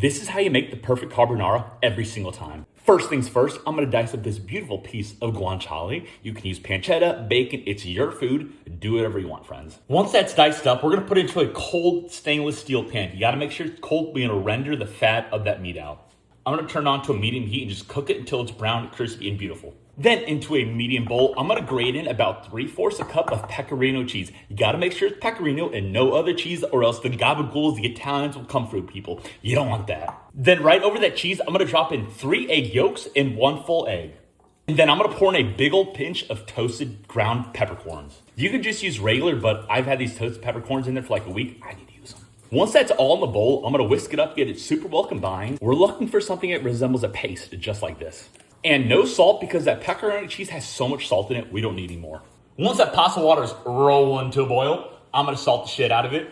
This is how you make the perfect carbonara every single time. First things first, I'm gonna dice up this beautiful piece of guanciale. You can use pancetta, bacon, it's your food. Do whatever you want, friends. Once that's diced up, we're gonna put it into a cold stainless steel pan. You gotta make sure it's cold. We're gonna render the fat of that meat out. I'm gonna turn it on to a medium heat and just cook it until it's brown, crispy, and beautiful. Then into a medium bowl, I'm gonna grate in about 3/4 a cup of pecorino cheese. You gotta make sure it's pecorino and no other cheese, or else the gabagools, the Italians, will come through, people. You don't want that. Then right over that cheese, I'm gonna drop in 3 egg yolks and 1 full egg. And then I'm gonna pour in a big old pinch of toasted ground peppercorns. You can just use regular, but I've had these toasted peppercorns in there for like a week. I need to use them. Once that's all in the bowl, I'm gonna whisk it up, get it super well combined. We're looking for something that resembles a paste, just like this. And no salt, because that pepperoni cheese has so much salt in it, we don't need any more. Once that pasta water is rolling to a boil, I'm gonna salt the shit out of it.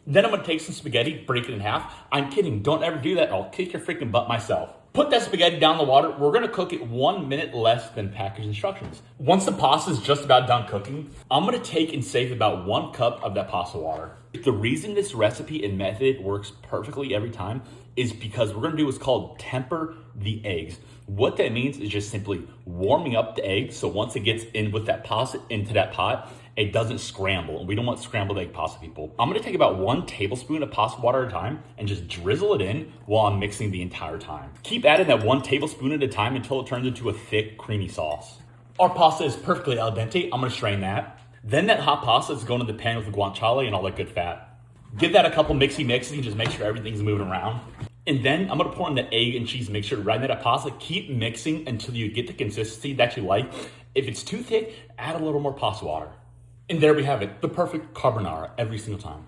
Then I'm gonna take some spaghetti, break it in half. I'm kidding, don't ever do that, I'll kick your freaking butt myself. Put that spaghetti down in the water. We're gonna cook it 1 minute less than package instructions. Once the pasta is just about done cooking, I'm gonna take and save about 1 cup of that pasta water. The reason this recipe and method works perfectly every time is because we're gonna do what's called temper the eggs. What that means is just simply warming up the egg, so once it gets in with that pasta into that pot, it doesn't scramble, and we don't want scrambled egg pasta, people. I'm gonna take about 1 tablespoon of pasta water at a time and just drizzle it in while I'm mixing the entire time. Keep adding that 1 tablespoon at a time until it turns into a thick, creamy sauce. Our pasta is perfectly al dente. I'm gonna strain that. Then that hot pasta is going to the pan with the guanciale and all that good fat. Give that a couple mixy mixes and just make sure everything's moving around. And then I'm gonna pour in the egg and cheese mixture right in that pasta. Keep mixing until you get the consistency that you like. If it's too thick, add a little more pasta water. And there we have it, the perfect carbonara every single time.